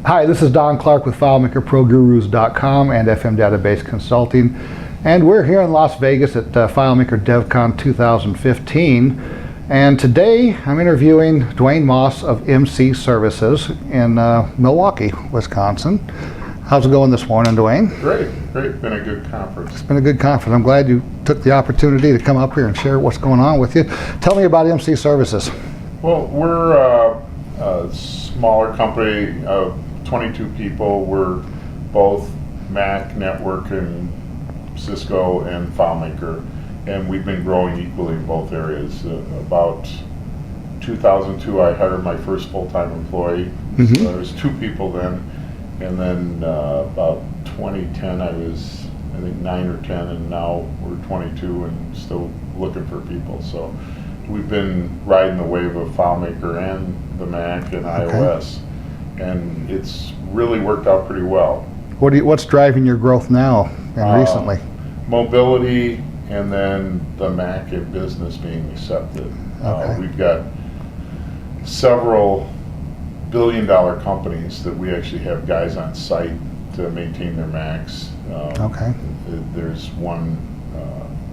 Hi, this is Don Clark with FileMakerProGurus.com and FM Database Consulting, and we're here in Las Vegas at FileMaker DevCon 2015. And today I'm interviewing Duane Maas of MC Services in Milwaukee, Wisconsin. How's it going this morning, Duane? Great. Been a good conference. It's been a good conference. I'm glad you took the opportunity to come up here and share what's going on with you. Tell me about MC Services. Well, we're a smaller company of 22 people. We're both Mac, Network, and Cisco and FileMaker, and we've been growing equally in both areas. About 2002, I hired my first full-time employee. So there was 2 people then, and then about 2010, I was, I think, 9 or 10, and now we're 22 and still looking for people. So we've been riding the wave of FileMaker and the Mac and iOS, and it's really worked out pretty well. What's driving your growth now and recently? Mobility, and then the Mac and business being accepted. We've got several billion-dollar companies that we actually have guys on site to maintain their Macs. There's one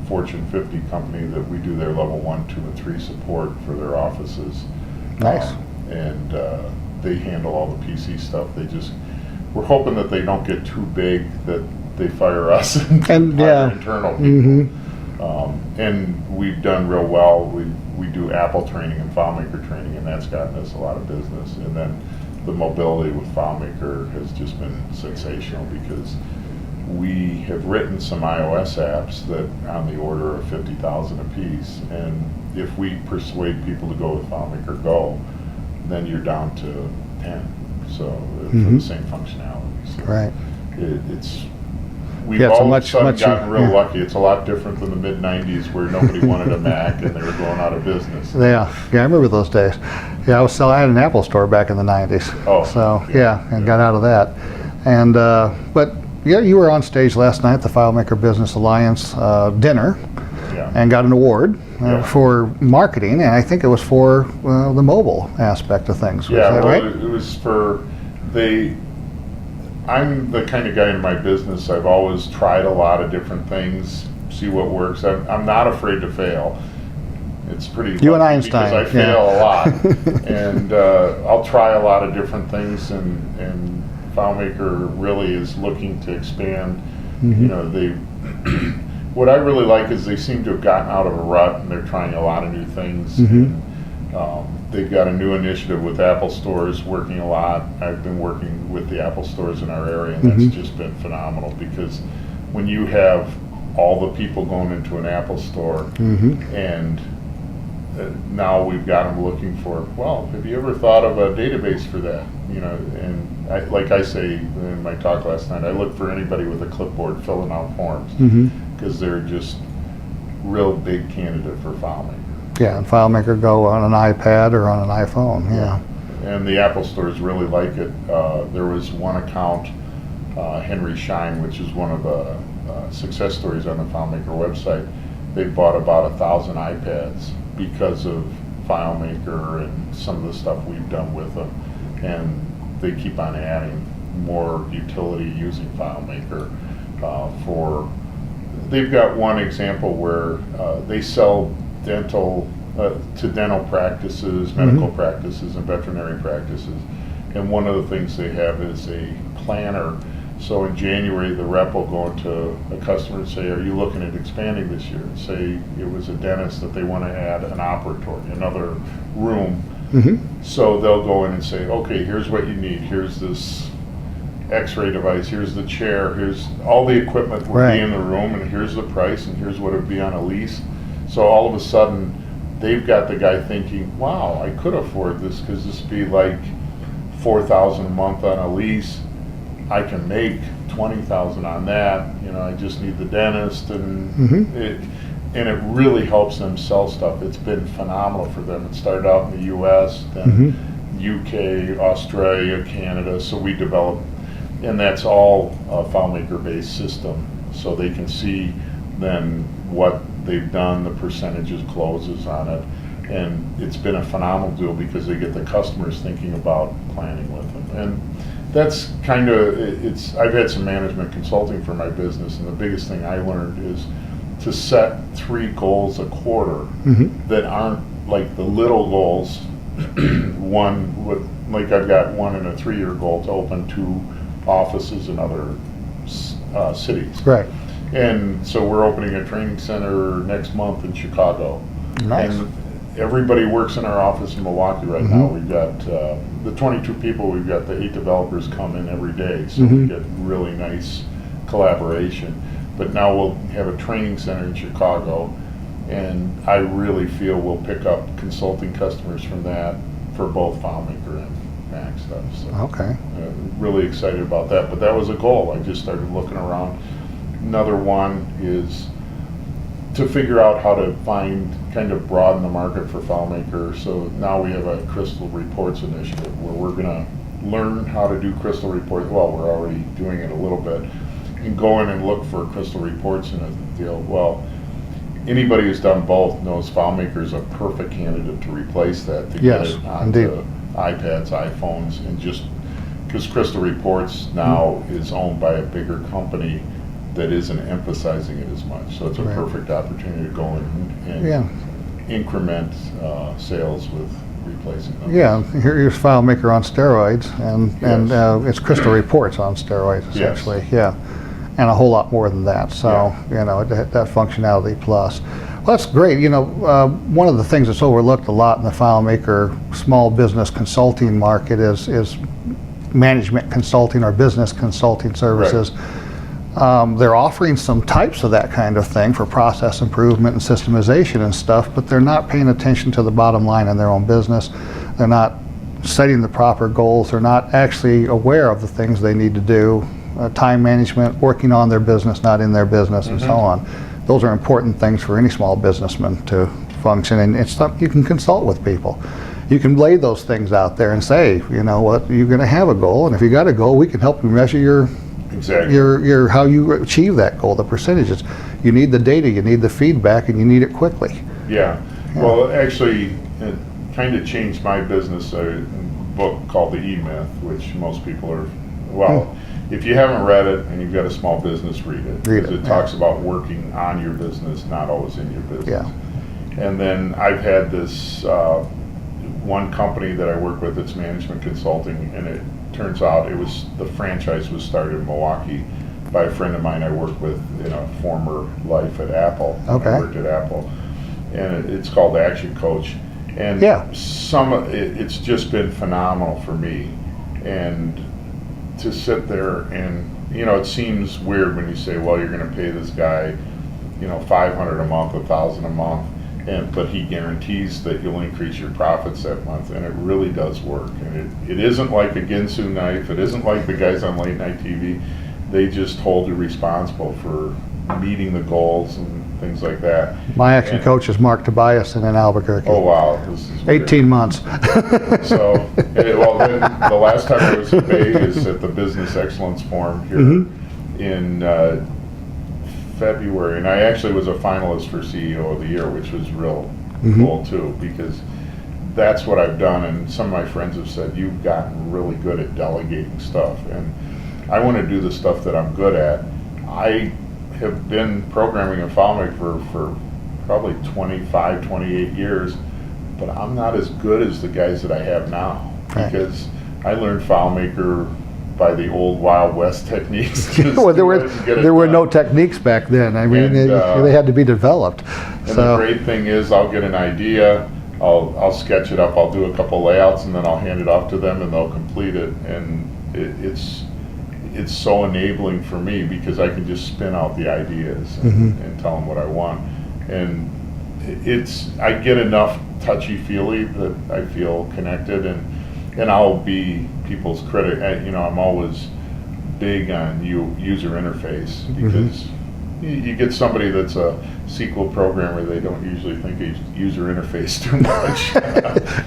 Fortune 50 company that we do their level 1, 2, and 3 support for their offices. Nice. And they handle all the PC stuff. We're hoping that they don't get too big that they fire us and hire internal people. And we've done real well. We do Apple training and FileMaker training, and that's gotten us a lot of business. And then the mobility with FileMaker has just been sensational because we have written some iOS apps that on the order of 50,000 a piece, and if we persuade people to go with FileMaker Go, then you're down to 10. So for the same functionality. So right. We've all of a sudden gotten real lucky. It's a lot different than the mid-90s where nobody wanted a Mac and they were going out of business. Yeah, I remember those days. Yeah, I had an Apple store back in the 90s. Oh, so got out of that. And but yeah, you were on stage last night at the FileMaker Business Alliance dinner, and got an award for marketing, and I think it was for the mobile aspect of things. Was that right? It was for I'm the kind of guy in my business, I've always tried a lot of different things, see what works. I'm not afraid to fail. It's pretty you and Einstein, because I fail a lot. And I'll try a lot of different things, and FileMaker really is looking to expand. You know, what I really like is they seem to have gotten out of a rut, and they're trying a lot of new things. And, they've got a new initiative with Apple stores working a lot. I've been working with the Apple stores in our area, and that's just been phenomenal because when you have all the people going into an Apple store, and now we've got them looking for, well, have you ever thought of a database for that? You know, and like I say in my talk last night, I look for anybody with a clipboard filling out forms because they're just real big candidate for FileMaker. Yeah, and FileMaker Go on an iPad or on an iPhone. And the Apple stores really like it. There was one account, Henry Schein, which is one of the success stories on the FileMaker website. They bought about 1,000 iPads because of FileMaker and some of the stuff we've done with them. And they keep on adding more utility using FileMaker they've got one example where they sell dental practices, medical practices, and veterinary practices. And one of the things they have is a planner. So in January, the rep will go into a customer and say, are you looking at expanding this year? Say it was a dentist that they want to add an operatory, another room. So they'll go in and say, okay, here's what you need. Here's this X-ray device, here's the chair, here's all the equipment would be in the room, and here's the price, and here's what it would be on a lease. So all of a sudden, they've got the guy thinking, wow, I could afford this because this would be like $4,000 a month on a lease. I can make $20,000 on that. You know, I just need the dentist, and it really helps them sell stuff. It's been phenomenal for them. It started out in the U.S., then UK, Australia, Canada. So we developed, and that's all a FileMaker-based system, so they can see then what they've done, the percentages, closes on it, and it's been a phenomenal deal because they get the customers thinking about planning with them. And that's kind of, I've had some management consulting for my business, and the biggest thing I learned is to set 3 goals a quarter that aren't like the little goals. One with, like I've got one in a 3-year goal to open 2 offices in other cities. Right. And so we're opening a training center next month in Chicago. Nice. And everybody works in our office in Milwaukee right now. We've got the 22 people, we've got the 8 developers come in every day. So we get really nice collaboration. But now we'll have a training center in Chicago, and I really feel we'll pick up consulting customers from that for both FileMaker and Mac stuff. So, Okay. really excited about that. But that was a goal. I just started looking around. Another one is to figure out how to kind of broaden the market for FileMaker. So now we have a Crystal Reports initiative where we're going to learn how to do Crystal Reports. Well, we're already doing it a little bit, and go in and look for Crystal Reports in a deal. Well, anybody who's done both knows FileMaker is a perfect candidate to replace that, to get it onto iPads, iPhones, and just because Crystal Reports now is owned by a bigger company that isn't emphasizing it as much. So it's a perfect opportunity to go in and increment sales with replacing them. Yeah, here's FileMaker on steroids, and it's Crystal Reports on steroids, essentially. Yes. Yeah, and a whole lot more than that. So you know, that functionality plus. Well, that's great. You know, one of the things that's overlooked a lot in the FileMaker small business consulting market is management consulting or business consulting services. They're offering some types of that kind of thing for process improvement and systemization and stuff, but they're not paying attention to the bottom line in their own business. They're not setting the proper goals. They're not actually aware of the things they need to do. Time management, working on their business, not in their business, and so on. Those are important things for any small businessman to function, and it's something you can consult with people. You can lay those things out there and say, you know what, you're going to have a goal, and if you got a goal, we can help you measure your how you achieve that goal, the percentages. You need the data, you need the feedback, and you need it quickly. Yeah. Well, actually, it kind of changed my business. A book called The E-Myth, which most people are, if you haven't read it and you've got a small business, read it. It talks about working on your business, not always in your business. Yeah. And then I've had this one company that I work with, it's management consulting, and it turns out the franchise was started in Milwaukee by a friend of mine I worked with in a former life at Apple. Okay. I worked at Apple. And it's called Action Coach. And it's just been phenomenal for me. And to sit there and, you know, it seems weird when you say, well, you're going to pay this guy, you know, $500 a month, $1,000 a month, but he guarantees that you'll increase your profits that month, and it really does work. And it isn't like a Ginsu knife. It isn't like the guys on late night TV. They just hold you responsible for meeting the goals and things like that. My action coach is Mark Tobias in Albuquerque. Oh wow, this is 18 months. So, well, then the last time I was in Vegas at the Business Excellence Forum here in February, and I actually was a finalist for CEO of the Year, which was real cool too, because that's what I've done. And some of my friends have said, you've gotten really good at delegating stuff, and I want to do the stuff that I'm good at. I have been programming in FileMaker for probably 25, 28 years, but I'm not as good as the guys that I have now, because I learned FileMaker by the old Wild West techniques. Well, there were no techniques back then. I mean, they had to be developed. And the great thing is, I'll get an idea, I'll sketch it up, I'll do a couple layouts, and then I'll hand it off to them, and they'll complete it. And it's so enabling for me, because I can just spin out the ideas and tell them what I want. And I get enough touchy-feely that I feel connected, and I'll be people's critic. You know, I'm always big on user interface, because you get somebody that's a SQL programmer, they don't usually think of user interface too much.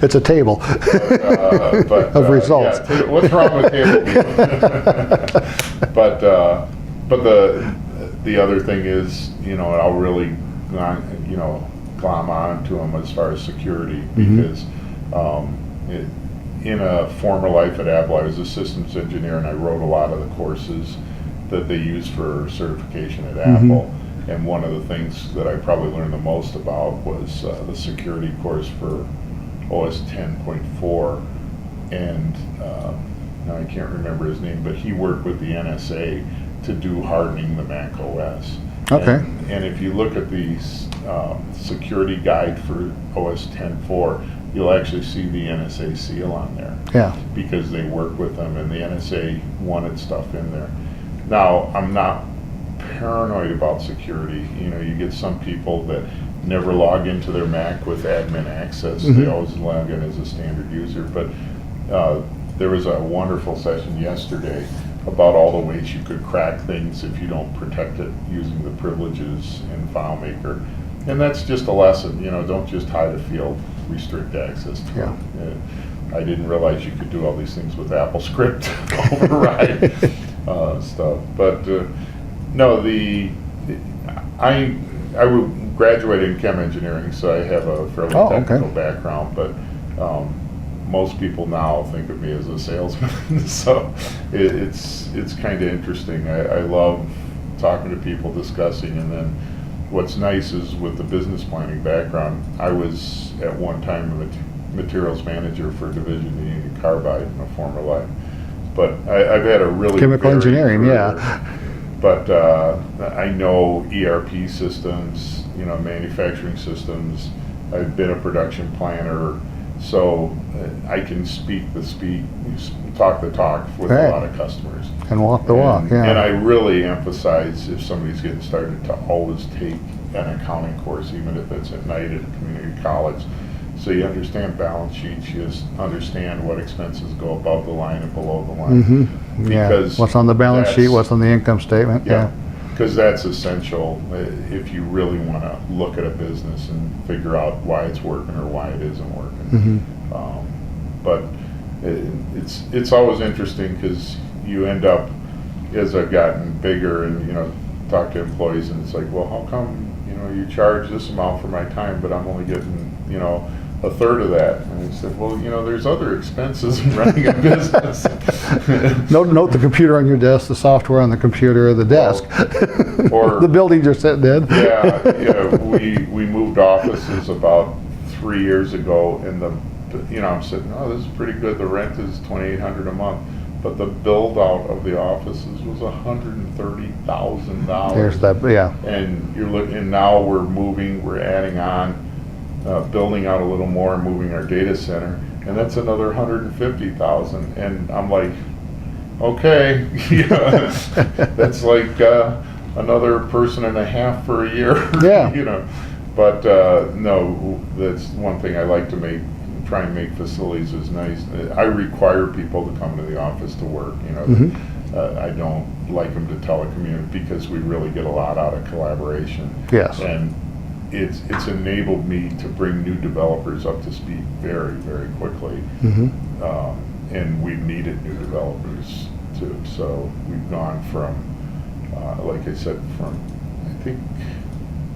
It's a table of results. Yeah, what's wrong with table view? But the other thing is, you know, I'll really, glom on to them as far as security, because in a former life at Apple, I was a systems engineer, and I wrote a lot of the courses that they use for certification at Apple. And one of the things that I probably learned the most about was the security course for OS 10.4. And now I can't remember his name, but he worked with the NSA to do hardening the Mac OS. Okay. And if you look at the security guide for OS 10.4, you'll actually see the NSA seal on there. Yeah. Because they work with them, and the NSA wanted stuff in there. Now, I'm not paranoid about security. You know, you get some people that never log into their Mac with admin access. They always log in as a standard user. But there was a wonderful session yesterday about all the ways you could crack things if you don't protect it using the privileges in FileMaker. And that's just a lesson, you know, don't just hide a field, restrict access to it. I didn't realize you could do all these things with AppleScript override stuff. But no, I graduated in chem engineering, so I have a fairly technical background, but most people now think of me as a salesman. So it's kind of interesting. I love talking to people, discussing, and then what's nice is with the business planning background, I was at one time a materials manager for a division of Union Carbide in a former life. But I've had a really chemical engineering, career. But I know ERP systems, you know, manufacturing systems. I've been a production planner, so I can talk the talk with a lot of customers. And walk the walk, yeah. And I really emphasize, if somebody's getting started, to always take an accounting course, even if it's at night at a community college. So you understand balance sheets, you just understand what expenses go above the line and below the line. Because what's on the balance sheet, what's on the income statement. Because that's essential if you really want to look at a business and figure out why it's working or why it isn't working. But it's always interesting, because you end up, as I've gotten bigger and, you know, talk to employees, and it's like, well, how come, you know, you charge this amount for my time, but I'm only getting, you know, a third of that? And I said, well, you know, there's other expenses in running a business. Note the computer on your desk, the software on the computer, the desk, or the building you're sitting in. We moved offices about 3 years ago, and I'm sitting, oh, this is pretty good. The rent is $2,800 a month. But the build out of the offices was $130,000. There's that, And you're looking, and now we're adding on, building out a little more and moving our data center, and that's another $150,000. And I'm like, okay, that's like another person and a half for a year. You know. But no, that's one thing I like to try and make facilities as nice. I require people to come to the office to work. You know, I don't like them to telecommute, because we really get a lot out of collaboration. And it's enabled me to bring new developers up to speed very, very quickly. And we've needed new developers too. So we've gone from, like I said, I think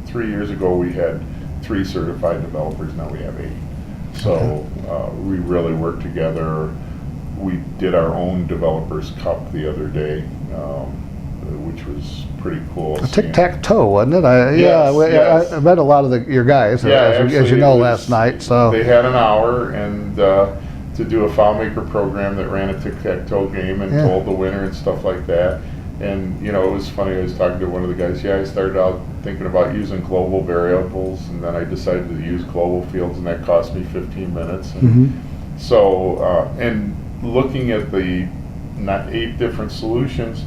3 years ago we had 3 certified developers. Now we have 8. So we really work together. We did our own Developers Cup the other day, which was pretty cool. Tic-tac-toe, wasn't it? I met a lot of your guys, as you know, last night. So they had an hour and to do a FileMaker program that ran a tic-tac-toe game and told the winner and stuff like that. And, you know, it was funny, I was talking to one of the guys, I started out thinking about using global variables, and then I decided to use global fields, and that cost me 15 minutes. And so, and looking at the 8 different solutions,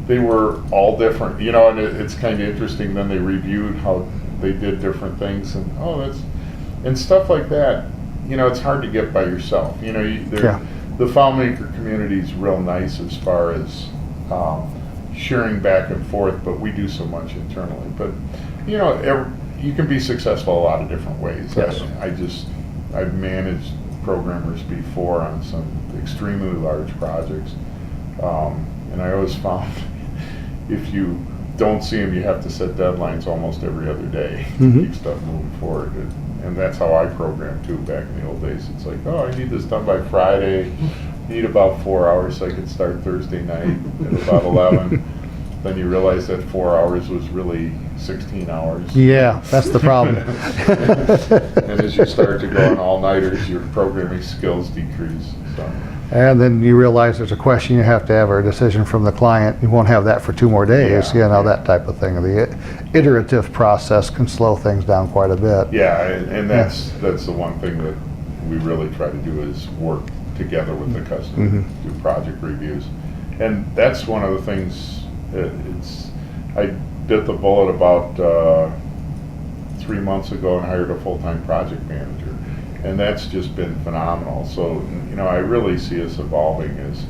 they were all different, you know, and it's kind of interesting. Then they reviewed how they did different things, and and stuff like that. You know, it's hard to get by yourself. You know, the FileMaker community is real nice as far as sharing back and forth, but we do so much internally. But, you know, you can be successful a lot of different ways. I've managed programmers before on some extremely large projects, and I always found if you don't see them, you have to set deadlines almost every other day to keep stuff moving forward. and that's how I programmed too back in the old days. It's like, oh, I need this done by Friday, need about 4 hours so I can start Thursday night at about 11. Then you realize that 4 hours was really 16 hours. Yeah, that's the problem. And as you start to go on all-nighters, your programming skills decrease. So. And then you realize there's a question you have to have, or a decision from the client. You won't have that for 2 more days, that type of thing. The iterative process can slow things down quite a bit. Yeah, and that's the one thing that we really try to do is work together with the customer, do project reviews. And that's one of the things, I bit the bullet about 3 months ago and hired a full-time project manager. And that's just been phenomenal. So, I really see us evolving as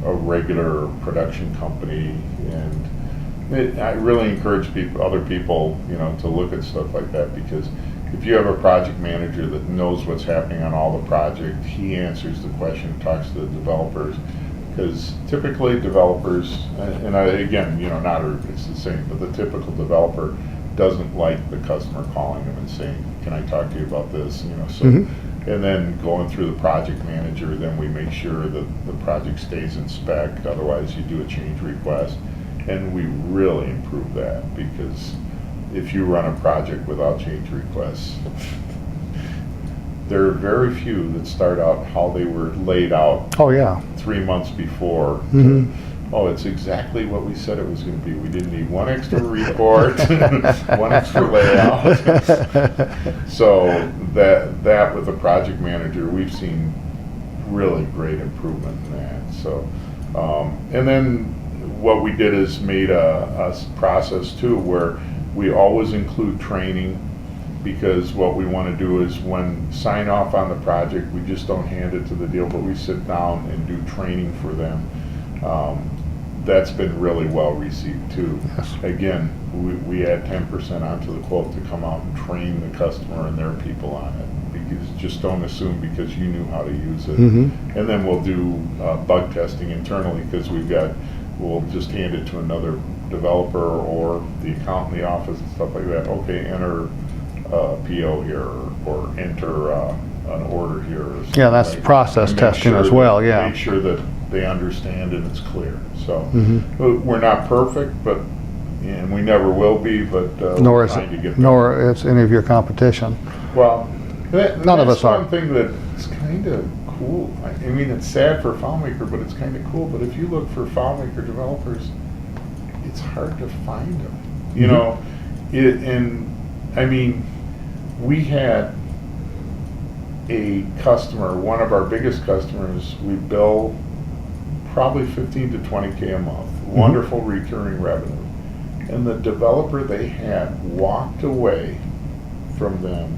a regular production company, and I really encourage other people, to look at stuff like that, because if you have a project manager that knows what's happening on all the project, he answers the question, talks to the developers, because typically developers, and it's the same, but the typical developer doesn't like the customer calling them and saying, can I talk to you about this? And then going through the project manager, then we make sure that the project stays in spec, otherwise you do a change request. And we really improve that, because if you run a project without change requests, there are very few that start out how they were laid out 3 months before. Oh, it's exactly what we said it was going to be. We didn't need one extra report, one extra layout. So that with the project manager, we've seen really great improvement in that. So, and then what we did is made a process too, where we always include training, because what we want to do is when sign off on the project, we just don't hand it to the deal, but we sit down and do training for them. That's been really well received too. Yes. Again, we add 10% onto the quote to come out and train the customer and their people on it, because just don't assume because you knew how to use it. And then we'll do bug testing internally, because we'll just hand it to another developer or the accountant in the office and stuff like that. Okay, enter a PO here, or enter an order here. Or yeah, that's process testing as well. Yeah, make sure that they understand and it's clear. So we're not perfect, and we never will be, but nor we're is trying to get nor it's any of your competition. Well, none of us are. One thing that's kind of cool. I mean, it's sad for FileMaker, but it's kind of cool. But if you look for FileMaker developers, it's hard to find them. We had a customer, one of our biggest customers, we bill probably 15 to 20K a month, wonderful recurring revenue. And the developer they had walked away from them.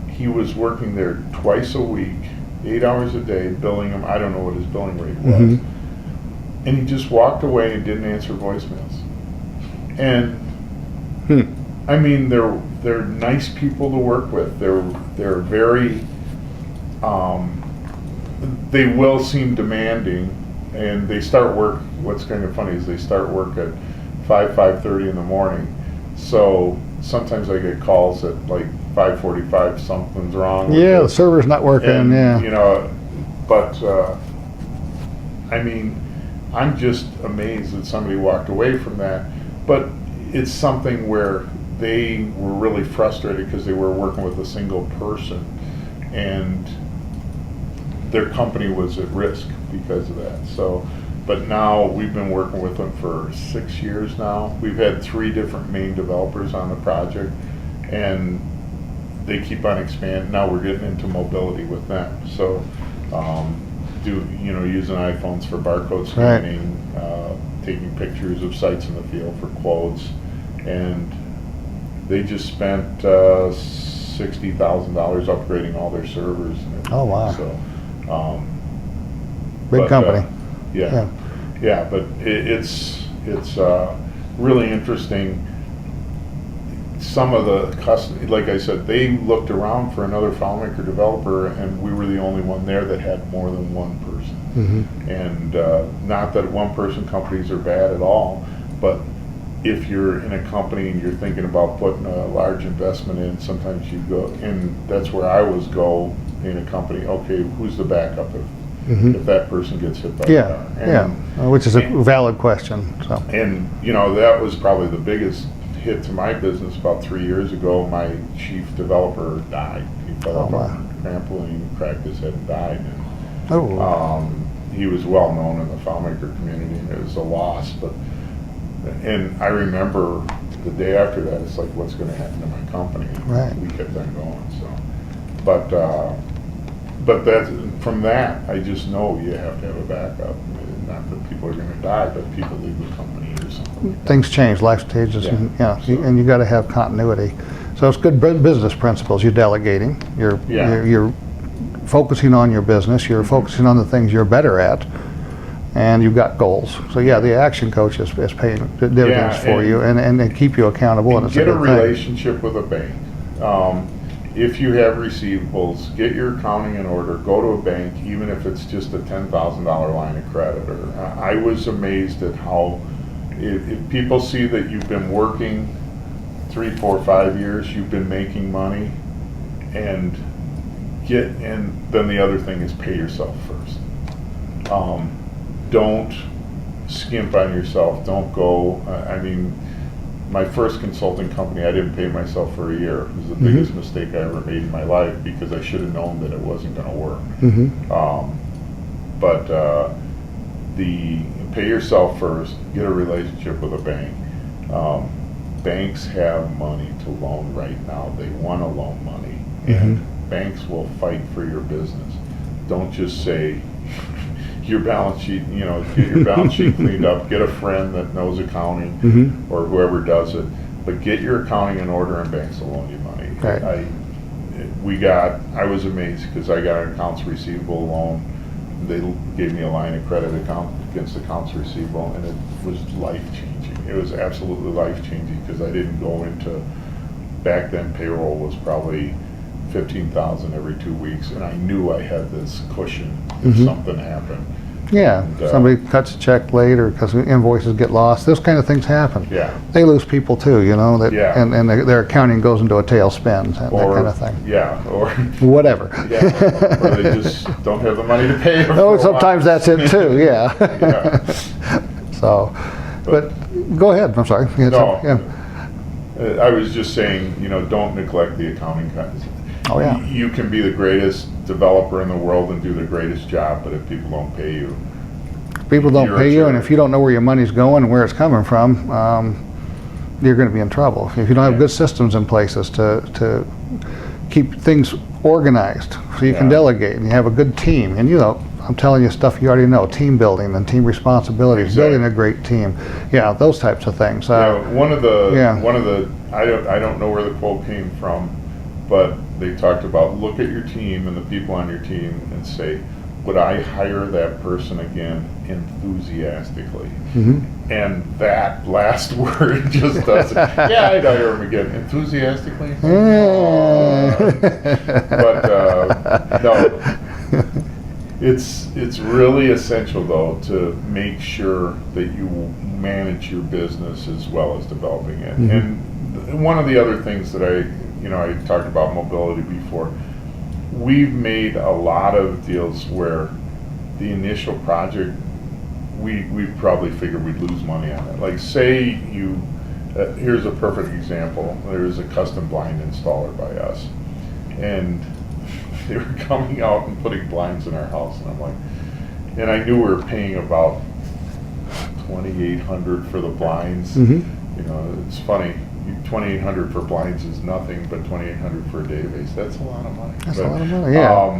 He was working there twice a week, 8 hours a day, billing them. I don't know what his billing rate was. And he just walked away and didn't answer voicemails. And they're nice people to work with. They're very, they will seem demanding, and they start work. What's kind of funny is they start work at 5:30 in the morning. So sometimes I get calls at like 5:45, something's wrong. Yeah, the server's not working. And, but I'm just amazed that somebody walked away from that. But it's something where they were really frustrated because they were working with a single person, and their company was at risk because of that. So, but now we've been working with them for 6 years now. We've had 3 different main developers on the project, and they keep on expanding. Now we're getting into mobility with them. So, using iPhones for barcode scanning, taking pictures of sites in the field for quotes, and they just spent $60,000 upgrading all their servers. And everything. Oh wow! So, big company. But it's really interesting. Some of the like I said, they looked around for another FileMaker developer, and we were the only one there that had more than one person. And not that one-person companies are bad at all, but if you're in a company and you're thinking about putting a large investment in, sometimes you go, and that's where I always go in a company, okay, who's the backup if that person gets hit by a car? Which is a valid question. So. And, you know, that was probably the biggest hit to my business about 3 years ago. My chief developer died. He fell off a trampoline, cracked his head and died. And, he was well known in the FileMaker community, and it was a loss. And I remember the day after that, it's like, what's going to happen to my company? Right. We kept on going. So, but that's, from that, I just know you have to have a backup. Not that people are going to die, but people leave the company or something. Things change, life stages, and you got to have continuity. So it's good business principles. You're delegating. You're focusing on your business. You're focusing on the things you're better at. And you've got goals. So the action coach is paying dividends for you and they keep you accountable. And it's get a a good relationship with a bank. If you have receivables, get your accounting in order. Go to a bank, even if it's just a $10,000 line of credit. I was amazed at how, if people see that you've been working 3, 4, 5 years, you've been making money, and then the other thing is pay yourself first. Don't skimp on yourself. Don't go, I mean, my first consulting company, I didn't pay myself for a year. It was the biggest mistake I ever made in my life, because I should have known that it wasn't going to work. The pay yourself first, get a relationship with a bank. Banks have money to loan right now. They want to loan money, and banks will fight for your business. Don't just say, your balance sheet, you know, get your balance sheet cleaned up, get a friend that knows accounting or whoever does it, but get your accounting in order and banks will loan you money. Right. I was amazed because I got an accounts receivable loan. They gave me a line of credit account against accounts receivable, and it was life-changing. It was absolutely life-changing because I didn't go into, back then payroll was probably $15,000 every 2 weeks, and I knew I had this cushion if something happened. Yeah, somebody cuts a check late, or because invoices get lost. Those kind of things happen. Yeah. They lose people too, you know, and their accounting goes into a tailspin, that kind of thing. Yeah, or whatever. Yeah, or they just don't have the money to pay. Oh, sometimes that's it too, yeah. So, but go ahead, I'm sorry. I was just saying, you know, don't neglect the accounting guys. Oh, yeah. You can be the greatest developer in the world and do the greatest job, but if people don't pay you, and if you don't know where your money's going and where it's coming from, you're going to be in trouble. If you don't have good systems in places to keep things organized, so you can delegate and you have a good team, and you know, I'm telling you stuff you already know, team building and team responsibilities, building a great team, those types of things. One of the I don't know where the quote came from, but they talked about, look at your team and the people on your team and say, would I hire that person again enthusiastically? And that last word just doesn't. Yeah, I'd hire him again enthusiastically. But no, it's really essential though to make sure that you manage your business as well as developing it. And one of the other things that I talked about mobility before. We've made a lot of deals where the initial project, we probably figured we'd lose money on it. Like say here's a perfect example. There's a custom blind installer by us, and they were coming out and putting blinds in our house, and I'm like, and I knew we were paying about $2,800 for the blinds. You know, it's funny. $2,800 for blinds is nothing, but $2,800 for a database, that's a lot of money. That's a lot of money, yeah.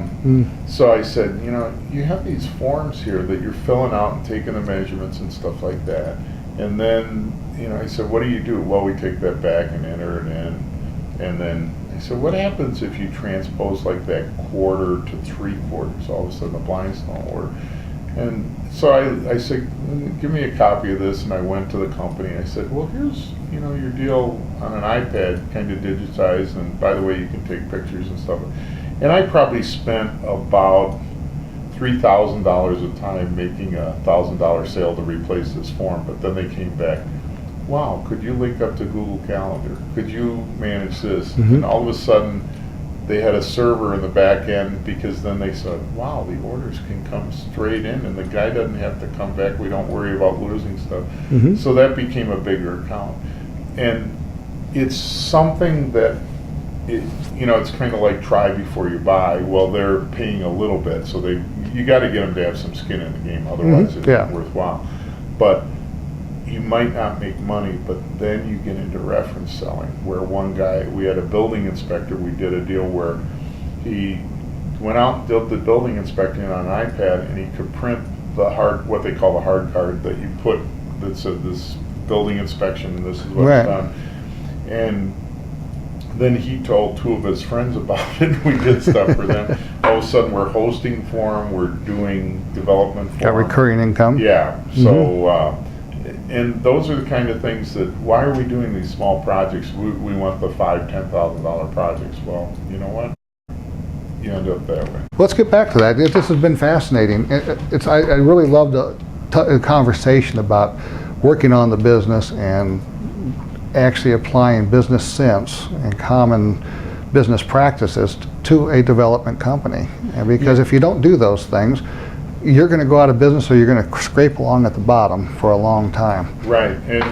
So I said, you know, you have these forms here that you're filling out and taking the measurements and stuff like that. And then, you know, I said, what do you do? Well, we take that back and enter it in. And then I said, what happens if you transpose like that 1/4 to 3/4? All of a sudden the blinds don't work. And so I said, give me a copy of this, and I went to the company. I said, well, here's, you know, your deal on an iPad, kind of digitized, and by the way, you can take pictures and stuff. And I probably spent about $3,000 a time making a $1,000 sale to replace this form, but then they came back, wow, could you link up to Google Calendar? Could you manage this? Mhm. And all of a sudden, they had a server in the back end, because then they said, wow, the orders can come straight in and the guy doesn't have to come back. We don't worry about losing stuff. Mhm. So that became a bigger account. And it's something that, it's kind of like try before you buy. Well, they're paying a little bit, so you got to get them to have some skin in the game, otherwise it's Yeah. not worthwhile. But you might not make money, but then you get into reference selling, where one guy, we had a building inspector, we did a deal where he went out and did the building inspecting on an iPad, and he could print what they call the hard card that you put that said this building inspection and this is what's Right. done. And then he told two of his friends about it. We did stuff for them. All of a sudden, we're hosting for them. We're doing development for Got them. recurring income. Yeah. So, and those are the kind of things that. Why are we doing these small projects? We want the $5,000-$10,000 projects. Well, you know what? You end up that way. Let's get back to that. This has been fascinating. I really loved the conversation about working on the business and actually applying business sense and common business practices to a development company. And because if you don't do those things, you're going to go out of business, or you're going to scrape along at the bottom for a long time. Right. And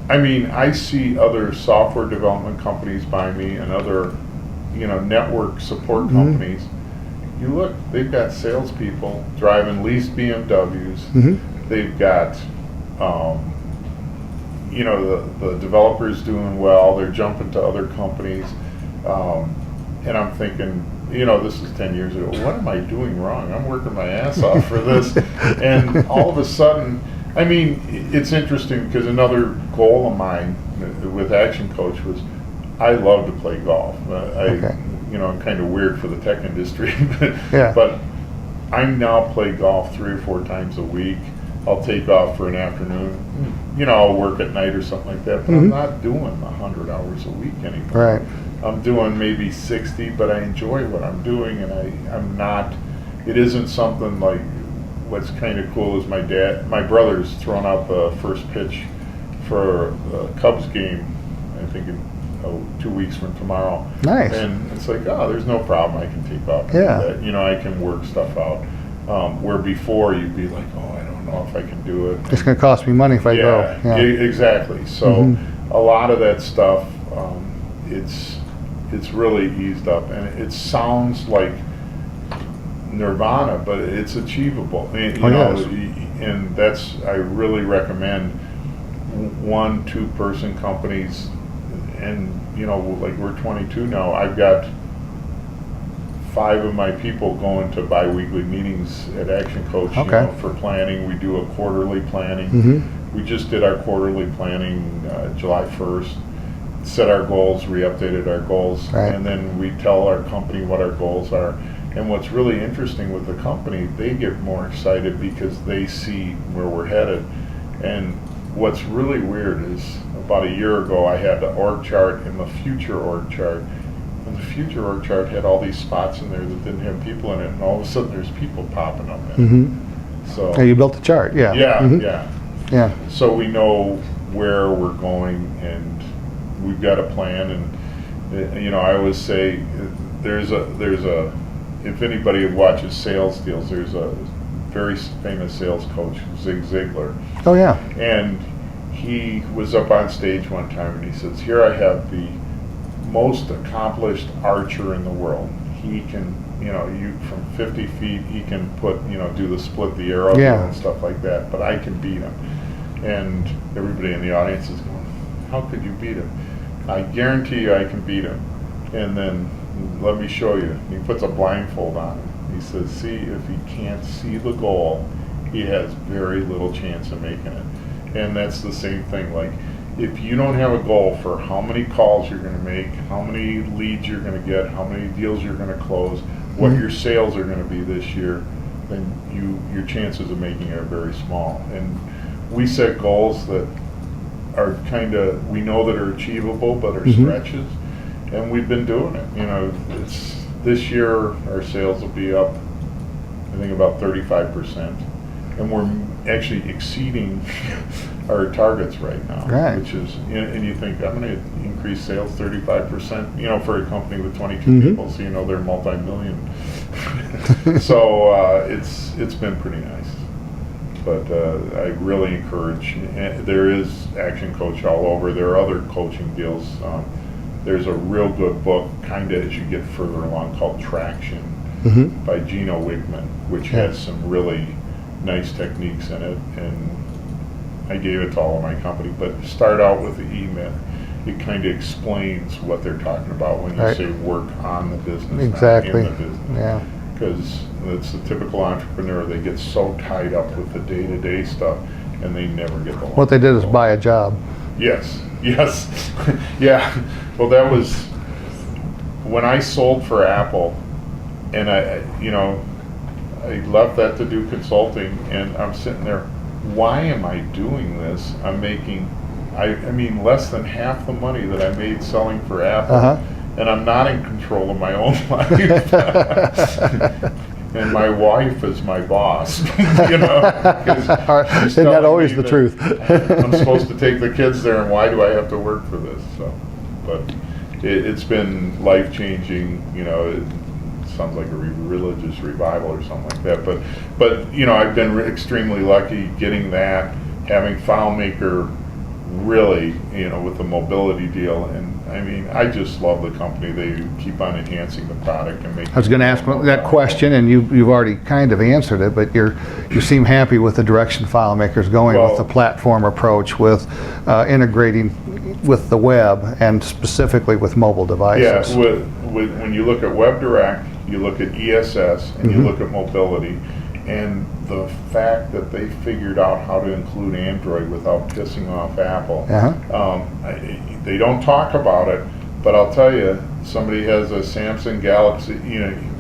I mean, I see other software development companies by me and other, network support companies. You look, they've got salespeople driving leased BMWs. They've got, the developers doing well. They're jumping to other companies. And I'm thinking, this is 10 years ago. What am I doing wrong? I'm working my ass off for this. And all of a sudden, I mean, it's interesting because another goal of mine with Action Coach was I love to play golf. I'm kind of weird for the tech industry, but I now play golf 3 or 4 times a week. I'll take off for an afternoon. I'll work at night or something like that, but I'm not doing 100 hours a week anymore. Right. I'm doing maybe 60, but I enjoy what I'm doing, and I'm not, it isn't something like, what's kind of cool is my brother's thrown out the first pitch for a Cubs game, I think in 2 weeks from tomorrow. Nice. And it's like, there's no problem, I can take off and do that. I can work stuff out. Where before you'd be like, I don't know if I can do it. It's going to cost me money if I go. Yeah, exactly. So a lot of that stuff, it's really eased up, and it sounds like nirvana, but it's achievable. And that's, I really recommend 1-2 person companies, and like we're 22 now. I've got 5 of my people going to bi-weekly meetings at Action Coach for planning. We do a quarterly planning. We just did our quarterly planning July 1st, set our goals, re-updated our goals, and then we tell our company what our goals are. And what's really interesting with the company, they get more excited because they see where we're headed. And what's really weird is about a year ago I had the org chart and the future org chart. And the future org chart had all these spots in there that didn't have people in it, and all of a sudden there's people popping up in it. So you built the chart, yeah. So we know where we're going, and we've got a plan. And I always say there's a if anybody watches sales deals, there's a very famous sales coach, Zig Ziglar. Oh yeah. And he was up on stage one time and he says, "Here I have the most accomplished archer in the world. He can, from 50 feet, he can do the split the arrow and stuff like that, but I can beat him." And everybody in the audience is going, "How could you beat him?" "I guarantee you I can beat him." And then, "Let me show you." He puts a blindfold on him. He says, "See, if he can't see the goal, he has very little chance of making it." And that's the same thing. Like, if you don't have a goal for how many calls you're going to make, how many leads you're going to get, how many deals you're going to close, what your sales are going to be this year, then your chances of making it are very small. And we set goals that are we know that are achievable, but are stretches. And we've been doing it. This year our sales will be up, I think, about 35%, and we're actually exceeding our targets right now. Right. Which is, and you think, I'm going to increase sales 35%, for a company with 22 people, so they're multi-million. So it's been pretty nice. But I really encourage, there is Action Coach all over. There are other coaching deals. There's a real good book, kind of as you get further along, called Traction by Gino Wickman, which has some really nice techniques in it. And I gave it to all of my company, but start out with the email. It kind of explains what they're talking about when you say work on the business, exactly. not in the business. Yeah. Because it's the typical entrepreneur, they get so tied up with the day-to-day stuff and they never get the long. What they did is buy a job. Yes. Yeah. Well, that was when I sold for Apple, and I left that to do consulting, and I'm sitting there, why am I doing this? I'm making, I mean, less than half the money that I made selling for Apple, and I'm not in control of my own life. And my wife is my boss, Isn't that always the truth? I'm supposed to take the kids there, and why do I have to work for this? So, but it's been life-changing. It sounds like a religious revival or something like that. But I've been extremely lucky getting that, having FileMaker, really, with the mobility deal, and I mean, I just love the company. They keep on enhancing the product and making. I was going to ask that question, and you've already kind of answered it, but you seem happy with the direction FileMaker's going with the platform approach, with integrating with the web and specifically with mobile devices. Yeah, when you look at WebDirect, you look at ESS, and you look at mobility, and the fact that they figured out how to include Android without pissing off Apple. They don't talk about it, but I'll tell you, somebody has a Samsung Galaxy,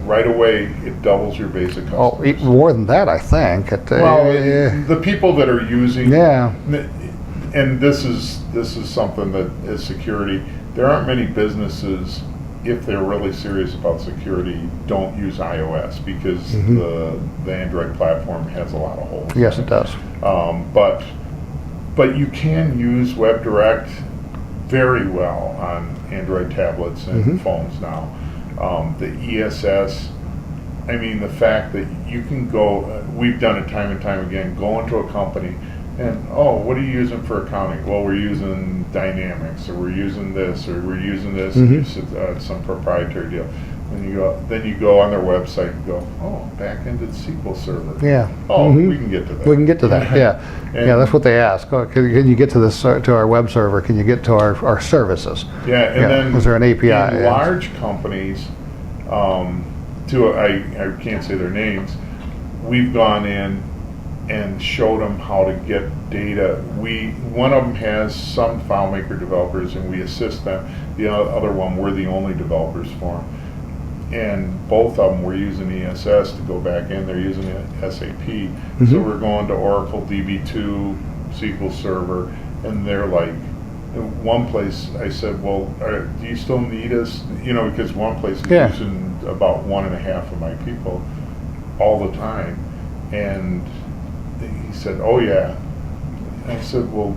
right away it doubles your basic customers. Oh, more than that, I think. The people that are using, and this is something that is security. There aren't many businesses, if they're really serious about security, don't use iOS because the Android platform has a lot of holes. Yes, it does. But you can use WebDirect very well on Android tablets and phones now. The ESS, I mean, the fact that you can go, we've done it time and time again, go into a company and, what are you using for accounting? Well, we're using Dynamics, or we're using this, or we're using this, it's some proprietary deal. Then you go on their website and go, back-ended SQL Server. Yeah. We can get to that. We can get to that. Yeah, that's what they ask. Can you get to this to our web server? Can you get to our services? Yeah, and then is there an API? In large companies, I can't say their names. We've gone in and showed them how to get data. One of them has some FileMaker developers, and we assist them. The other one, we're the only developers for them. And both of them were using ESS to go back in. They're using SAP. So we're going to Oracle DB2, SQL Server, and they're like, one place I said, well, do you still need us? Because one place is using about 1.5 of my people all the time. And he said, oh yeah. And I said, well,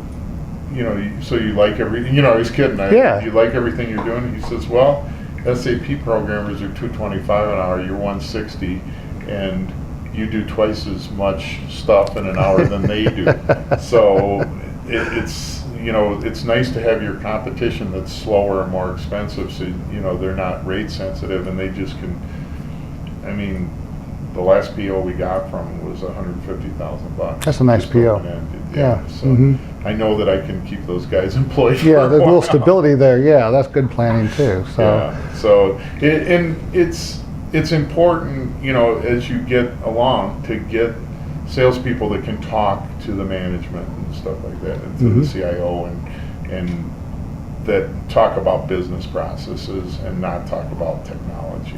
so you like everything, he's kidding. You like everything you're doing? He says, well, SAP programmers are $225 an hour, you're $160, and you do twice as much stuff in an hour than they do. So it's nice to have your competition that's slower and more expensive, so they're not rate sensitive, and they just can. I mean, the last PO we got from was $150,000. That's a nice PO. So I know that I can keep those guys employed. Yeah, there's a little stability there. Yeah, that's good planning too. It's important, as you get along, to get salespeople that can talk to the management and stuff like that, and to the CIO, and that talk about business processes and not talk about technology.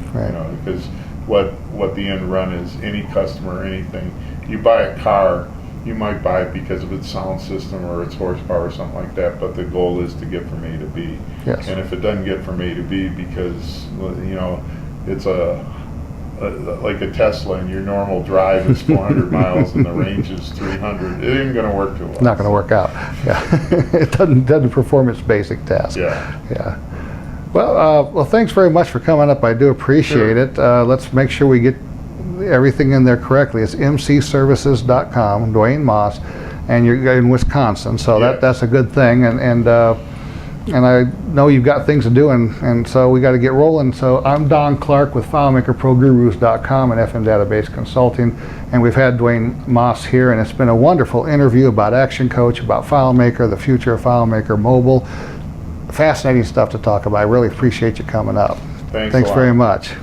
Because what the end run is, any customer, anything. You buy a car, you might buy it because of its sound system or its horsepower or something like that, but the goal is to get from A to B. Yes. And if it doesn't get from A to B because it's a like a Tesla, and your normal drive is 400 miles and the range is 300, it ain't going to work too well. Not going to work out. Yeah, it doesn't perform its basic task. Yeah. Yeah. Well, thanks very much for coming up. I do appreciate it. Let's make sure we get everything in there correctly. It's mcservices.com, Duane Maas, and you're in Wisconsin, so that's a good thing. And I know you've got things to do, and so we got to get rolling. So I'm Don Clark with FileMakerProGurus.com and FM Database Consulting, and we've had Duane Maas here, and it's been a wonderful interview about Action Coach, about FileMaker, the future of FileMaker Mobile. Fascinating stuff to talk about. I really appreciate you coming up. Thanks very much.